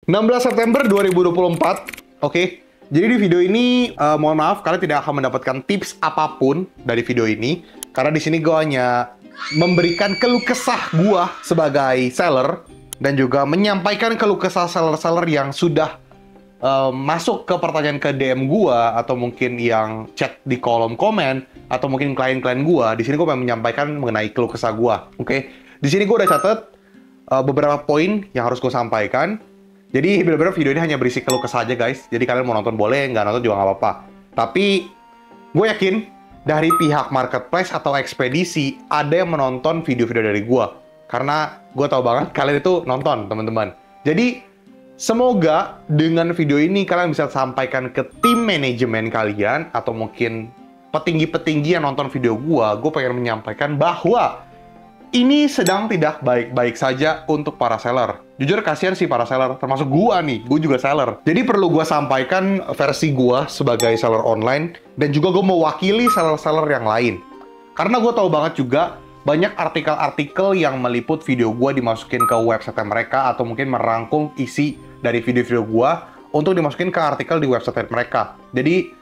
16 September 2024. Oke. Jadi di video ini, mohon maaf, kalian tidak akan mendapatkan tips apapun dari video ini. Karena di sini gue hanya memberikan keluh kesah gue sebagai seller. Dan juga menyampaikan keluh kesah seller-seller yang sudah masuk ke pertanyaan ke DM gue. Atau mungkin yang chat di kolom komen. Atau mungkin klien-klien gue. Di sini gue menyampaikan mengenai keluh kesah gue. Oke. Di sini gue udah catat beberapa poin yang harus gue sampaikan. Jadi benar-benar video ini hanya berisi keluh kesah aja guys. Jadi kalian mau nonton boleh, nggak nonton juga nggak apa-apa. Tapi gue yakin dari pihak marketplace atau ekspedisi ada yang menonton video-video dari gue. Karena gue tahu banget kalian itu nonton teman-teman. Jadi semoga dengan video ini kalian bisa sampaikan ke tim manajemen kalian atau mungkin petinggi-petinggi yang nonton video gue. Gue pengen menyampaikan bahwa ini sedang tidak baik-baik saja untuk para seller. Jujur kasihan sih para seller, termasuk gua nih, gua juga seller. Jadi perlu gua sampaikan versi gua sebagai seller online, dan juga gua mewakili seller-seller yang lain. Karena gua tahu banget juga, banyak artikel-artikel yang meliput video gua dimasukin ke website mereka, atau mungkin merangkum isi dari video-video gua untuk dimasukin ke artikel di website mereka. Jadi,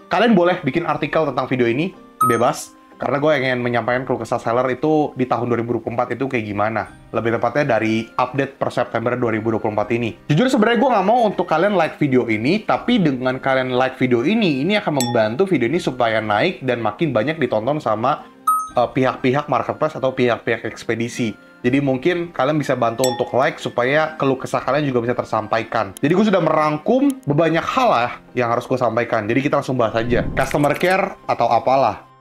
kalian boleh bikin artikel tentang video ini, bebas. Karena gue ingin menyampaikan keluh kesah seller itu di tahun 2024 itu kayak gimana. Lebih tepatnya dari update per September 2024 ini. Jujur sebenarnya gue nggak mau untuk kalian like video ini, tapi dengan kalian like video ini akan membantu video ini supaya naik dan makin banyak ditonton sama pihak-pihak marketplace atau pihak-pihak ekspedisi. Jadi mungkin kalian bisa bantu untuk like supaya keluh kesah kalian juga bisa tersampaikan. Jadi gue sudah merangkum banyak hal lah yang harus gue sampaikan. Jadi kita langsung bahas aja. Customer care atau apalah.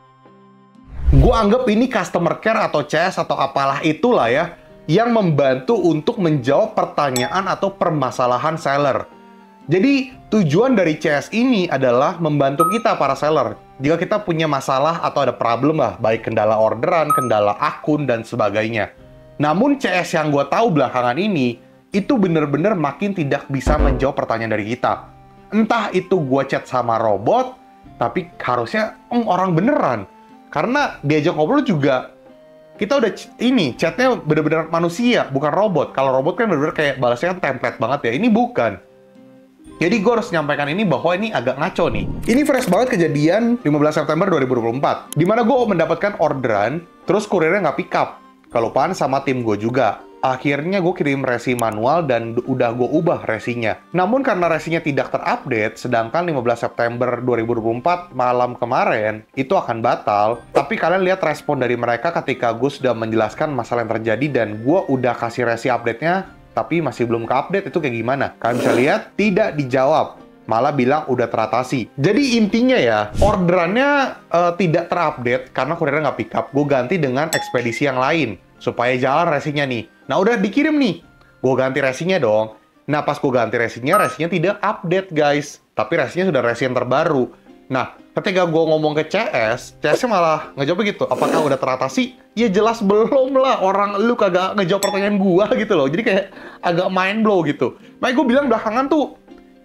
Gue anggap ini customer care atau CS atau apalah itulah ya, yang membantu untuk menjawab pertanyaan atau permasalahan seller. Jadi tujuan dari CS ini adalah membantu kita para seller. Jika kita punya masalah atau ada problem lah, baik kendala orderan, kendala akun, dan sebagainya. Namun CS yang gue tahu belakangan ini, itu bener-bener makin tidak bisa menjawab pertanyaan dari kita. Entah itu gue chat sama robot, tapi harusnya orang beneran. Karena diajak ngobrol juga, kita udah chatnya bener-bener manusia, bukan robot. Kalau robot kan bener-bener kayak balasnya kan template banget ya, ini bukan. Jadi gue harus nyampaikan ini bahwa ini agak ngaco nih. Ini fresh banget kejadian 15 September 2024. Dimana gue mendapatkan orderan, terus kurirnya nggak pick up. Kelupaan sama tim gue juga. Akhirnya gue kirim resi manual dan udah gue ubah resinya. Namun karena resinya tidak terupdate, sedangkan 15 September 2024 malam kemarin itu akan batal. Tapi kalian lihat respon dari mereka ketika gue sudah menjelaskan masalah yang terjadi dan gue udah kasih resi update-nya, tapi masih belum ke-update. Itu kayak gimana? Kalian bisa lihat, tidak dijawab. Malah bilang udah teratasi. Jadi intinya ya, orderannya tidak terupdate karena kurirnya nggak pick up. Gue ganti dengan ekspedisi yang lain supaya jalan resinya nih. Nah udah dikirim nih, gue ganti resinya dong. Nah pas gue ganti resinya tidak update guys. Tapi resinya sudah resi yang terbaru. Nah ketika gue ngomong ke CS-nya malah ngejawab gitu. Apakah udah teratasi? Ya jelas belum lah, orang lu kagak ngejawab pertanyaan gue gitu loh. Jadi kayak agak mind blow gitu. Makanya gue bilang belakangan tuh,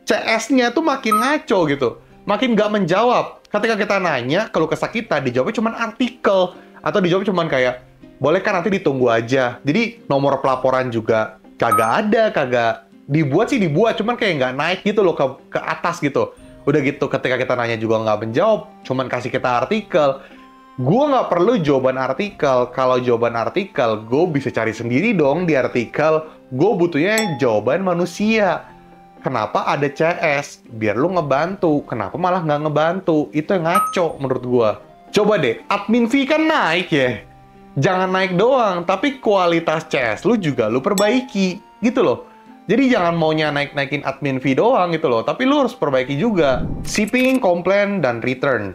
CS-nya tuh makin ngaco gitu. Makin nggak menjawab. Ketika kita nanya, keluh kesah kita, dijawabnya cuma artikel. Atau dijawab cuma kayak, boleh kan nanti ditunggu aja. Jadi nomor pelaporan juga kagak ada, kagak dibuat sih dibuat, cuman kayak nggak naik gitu loh ke atas gitu. Udah gitu ketika kita nanya juga nggak menjawab, cuman kasih kita artikel. Gue nggak perlu jawaban artikel. Kalau jawaban artikel, gue bisa cari sendiri dong di artikel. Gue butuhnya jawaban manusia. Kenapa ada CS? Biar lu ngebantu. Kenapa malah nggak ngebantu? Itu yang ngaco menurut gue. Coba deh, admin fee kan naik ya. Jangan naik doang, tapi kualitas CS lu juga lu perbaiki, gitu loh. Jadi jangan maunya naikin admin fee doang gitu loh, tapi lu harus perbaiki juga. Shipping, komplain, dan return.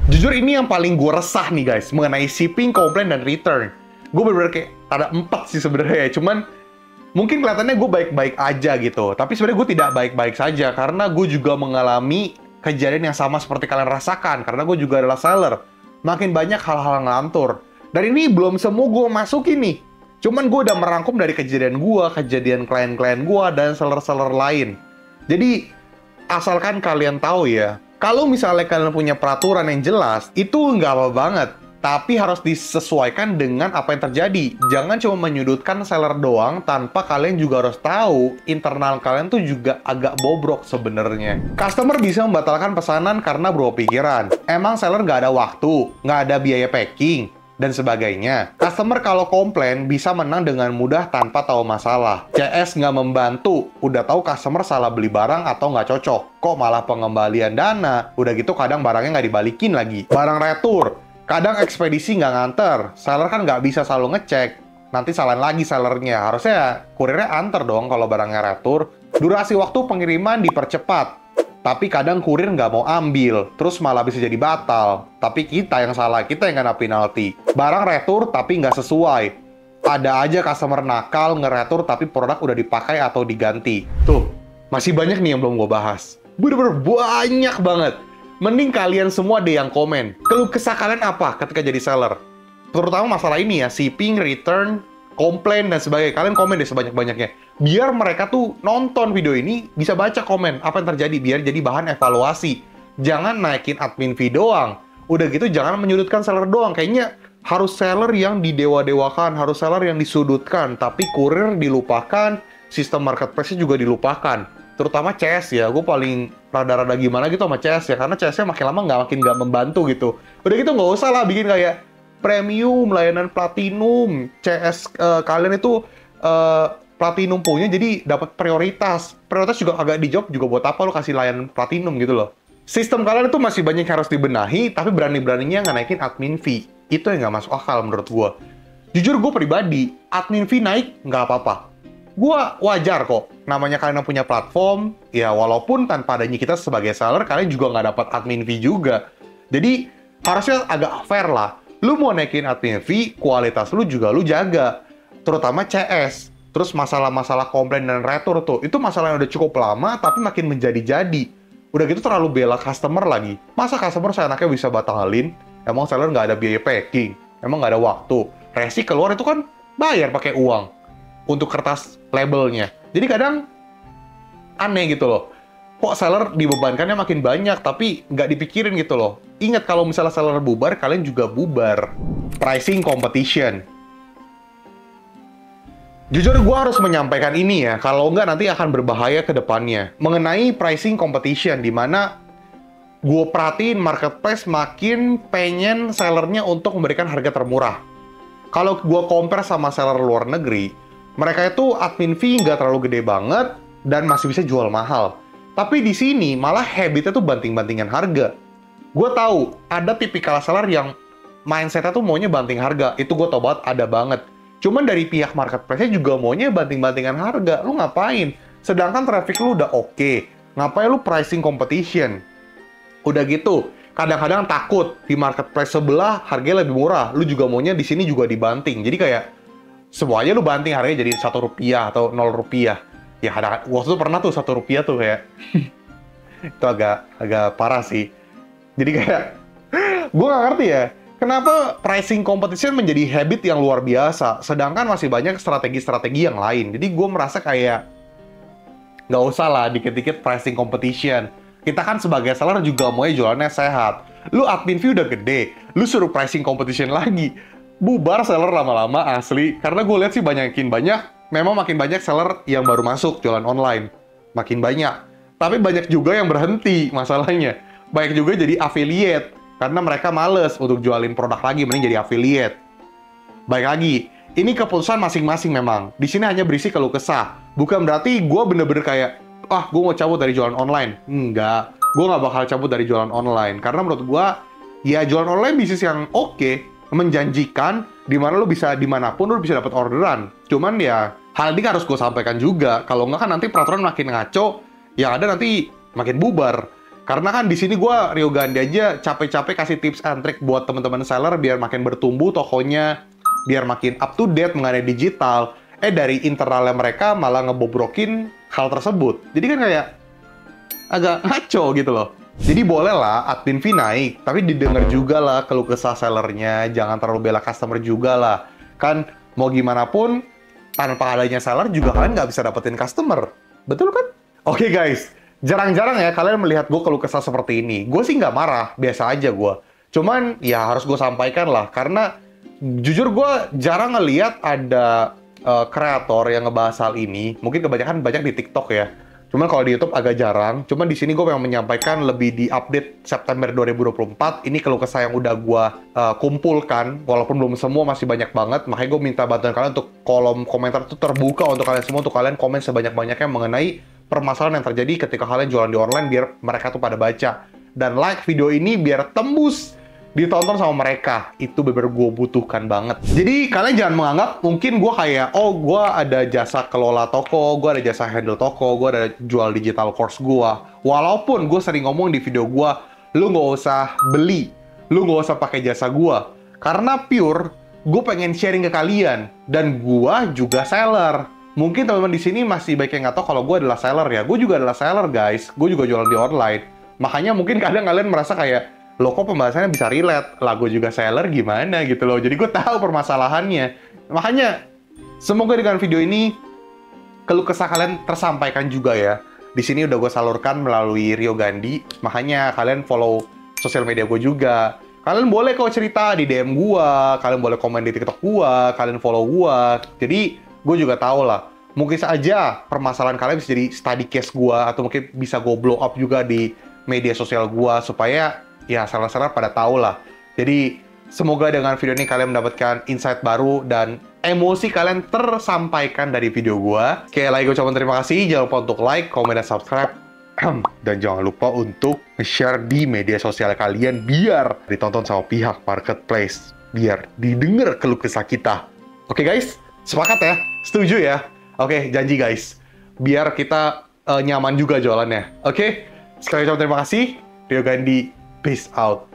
Jujur ini yang paling gue resah nih guys, mengenai shipping, komplain, dan return. Gue bener-bener kayak ada 4 sih sebenarnya ya, cuman mungkin kelihatannya gue baik-baik aja gitu. Tapi sebenarnya gue tidak baik-baik saja, karena gue juga mengalami kejadian yang sama seperti kalian rasakan, karena gue juga adalah seller. Makin banyak hal-hal ngelantur. Dan ini belum semua gue masukin nih. Cuman gue udah merangkum dari kejadian gue, kejadian klien-klien gue, dan seller-seller lain. Jadi, asalkan kalian tahu ya, kalau misalnya kalian punya peraturan yang jelas, itu nggak apa banget. Tapi harus disesuaikan dengan apa yang terjadi. Jangan cuma menyudutkan seller doang tanpa kalian juga harus tahu internal kalian tuh juga agak bobrok sebenarnya. Customer bisa membatalkan pesanan karena berubah pikiran. Emang seller nggak ada waktu, nggak ada biaya packing, dan sebagainya. Customer kalau komplain bisa menang dengan mudah tanpa tahu masalah. CS nggak membantu, udah tahu customer salah beli barang atau nggak cocok. Kok malah pengembalian dana? Udah gitu kadang barangnya nggak dibalikin lagi. Barang retur, kadang ekspedisi nggak nganter. Seller kan nggak bisa selalu ngecek. Nanti salahin lagi sellernya. Harusnya kurirnya anter dong kalau barangnya retur. Durasi waktu pengiriman dipercepat. Tapi kadang kurir nggak mau ambil, terus malah bisa jadi batal. Tapi kita yang salah, kita yang kena penalti. Barang retur tapi nggak sesuai. Ada aja customer nakal ngeretur tapi produk udah dipakai atau diganti. Tuh, masih banyak nih yang belum gue bahas. Bener-bener banyak banget. Mending kalian semua deh yang komen. Keluh kesah kalian apa ketika jadi seller? Terutama masalah ini ya, shipping, return, komplain, dan sebagainya. Kalian komen deh sebanyak-banyaknya. Biar mereka tuh nonton video ini, bisa baca komen apa yang terjadi, biar jadi bahan evaluasi. Jangan naikin admin fee doang. Udah gitu jangan menyudutkan seller doang. Kayaknya harus seller yang didewa-dewakan, harus seller yang disudutkan. Tapi kurir dilupakan, sistem marketplace-nya juga dilupakan. Terutama CS ya, gue paling rada-rada gimana gitu sama CS ya. Karena CS-nya makin lama makin nggak membantu gitu. Udah gitu nggak usah lah bikin kayak premium, layanan platinum, CS kalian itu platinum punya jadi dapat prioritas. Prioritas juga agak dijawab juga buat apa lo kasih layanan platinum gitu loh. Sistem kalian itu masih banyak yang harus dibenahi, tapi berani-beraninya nggak naikin admin fee. Itu yang nggak masuk akal menurut gue. Jujur gue pribadi, admin fee naik nggak apa-apa. Gue wajar kok. Namanya kalian yang punya platform, ya walaupun tanpa adanya kita sebagai seller, kalian juga nggak dapat admin fee juga. Jadi harusnya agak fair lah. Lu mau naikin admin fee, kualitas lu juga lu jaga. Terutama CS. Terus masalah-masalah komplain dan retur tuh, itu masalah yang udah cukup lama, tapi makin menjadi-jadi. Udah gitu terlalu bela customer lagi. Masa customer seenaknya bisa batalin? Emang seller nggak ada biaya packing? Emang nggak ada waktu? Resi keluar itu kan bayar pakai uang untuk kertas labelnya. Jadi kadang aneh gitu loh. Kok seller dibebankannya makin banyak, tapi nggak dipikirin gitu loh. Ingat kalau misalnya seller bubar, kalian juga bubar. Pricing competition. Jujur gue harus menyampaikan ini ya, kalau nggak nanti akan berbahaya ke depannya. Mengenai pricing competition, di mana gue perhatiin marketplace makin pengen sellernya untuk memberikan harga termurah. Kalau gue compare sama seller luar negeri, mereka itu admin fee nggak terlalu gede banget, dan masih bisa jual mahal. Tapi di sini malah habitnya tuh banting-bantingan harga. Gue tahu ada tipikal seller yang mindsetnya tuh maunya banting harga. Itu gue tau banget ada banget. Cuman dari pihak marketplace-nya juga maunya banting-bantingan harga. Lu ngapain? Sedangkan traffic lu udah oke. Ngapain lu pricing competition? Udah gitu, kadang-kadang takut di marketplace sebelah harganya lebih murah. Lu juga maunya di sini juga dibanting. Jadi kayak semuanya lu banting harganya jadi Rp1 atau Rp0. Ya ada waktu itu pernah tuh Rp1 tuh kayak itu agak parah sih. Jadi kayak gue nggak ngerti ya. Kenapa pricing competition menjadi habit yang luar biasa, sedangkan masih banyak strategi-strategi yang lain. Jadi gue merasa kayak nggak usah lah dikit-dikit pricing competition. Kita kan sebagai seller juga maunya jualannya sehat. Lu admin fee udah gede, lu suruh pricing competition lagi. Bubar seller lama-lama asli. Karena gue lihat sih memang makin banyak seller yang baru masuk jualan online. Makin banyak. Tapi banyak juga yang berhenti masalahnya. Banyak juga jadi affiliate. Karena mereka males untuk jualin produk lagi, mending jadi affiliate. Baik lagi, ini keputusan masing-masing memang. Di sini hanya berisi keluh kesah. Bukan berarti gue bener-bener kayak, gue mau cabut dari jualan online. Enggak, gue nggak bakal cabut dari jualan online. Karena menurut gue, ya jualan online bisnis yang oke, menjanjikan, dimana lo bisa, dimanapun lo bisa dapat orderan. Cuman ya, hal ini harus gue sampaikan juga. Kalau nggak kan nanti peraturan makin ngaco, yang ada nanti makin bubar. Karena kan di sini gue Rio Gandhi aja capek-capek kasih tips and trick buat teman-teman seller biar makin bertumbuh tokonya, biar makin up to date mengenai digital. Dari internalnya mereka malah ngebobrokin hal tersebut. Jadi kan kayak agak ngaco gitu loh. Jadi boleh lah admin fee naik, tapi didengar juga lah keluh kesah sellernya. Jangan terlalu bela customer juga lah. Kan mau gimana pun tanpa adanya seller juga kalian nggak bisa dapetin customer. Betul kan? Oke guys. Jarang-jarang ya kalian melihat gue keluh kesah seperti ini. Gue sih nggak marah, biasa aja gue. Cuman ya harus gue sampaikan lah, karena jujur gue jarang ngeliat ada kreator yang ngebahas hal ini. Mungkin kebanyakan banyak di TikTok ya. Cuman kalau di YouTube agak jarang. Cuman di sini gue memang menyampaikan lebih di update September 2024. Ini keluh kesah yang udah gue kumpulkan. Walaupun belum semua, masih banyak banget. Makanya gue minta bantuan kalian untuk kolom komentar itu terbuka untuk kalian semua. Untuk kalian komen sebanyak-banyaknya mengenai permasalahan yang terjadi ketika kalian jualan di online. Biar mereka tuh pada baca. Dan like video ini biar tembus ditonton sama mereka. Itu bener gue butuhkan banget. Jadi kalian jangan menganggap mungkin gue kayak, oh gue ada jasa kelola toko, gue ada jasa handle toko, gue ada jual digital course gue. Walaupun gue sering ngomong di video gue, lu nggak usah beli, lu nggak usah pakai jasa gue, karena pure gue pengen sharing ke kalian. Dan gue juga seller. Mungkin teman-teman di sini masih banyak yang nggak tahu kalau gue adalah seller ya. Gue juga adalah seller guys. Gue juga jualan di online. Makanya mungkin kadang kalian merasa kayak, loh kok pembahasannya bisa relate? Lah gue juga seller gimana gitu loh. Jadi gue tahu permasalahannya. Makanya semoga dengan video ini keluh kesah kalian tersampaikan juga ya. Di sini udah gue salurkan melalui Rio Gandhi. Makanya kalian follow sosial media gue juga. Kalian boleh kok cerita di DM gue, kalian boleh komen di TikTok gue, kalian follow gue. Jadi gue juga tahu lah. Mungkin saja permasalahan kalian bisa jadi study case gue, atau mungkin bisa gue blow up juga di media sosial gue, supaya ya seller-seller pada tahu lah. Jadi semoga dengan video ini kalian mendapatkan insight baru dan emosi kalian tersampaikan dari video gua. Sekali lagi gue ucapkan terima kasih. Jangan lupa untuk like, komen, dan subscribe. Dan jangan lupa untuk share di media sosial kalian biar ditonton sama pihak marketplace. Biar didengar keluh kesah kita. Oke guys, sepakat ya? Setuju ya? Oke, janji guys. Biar kita nyaman juga jualannya. Oke? Sekali lagi terima kasih. Rio Gandhi. Peace out.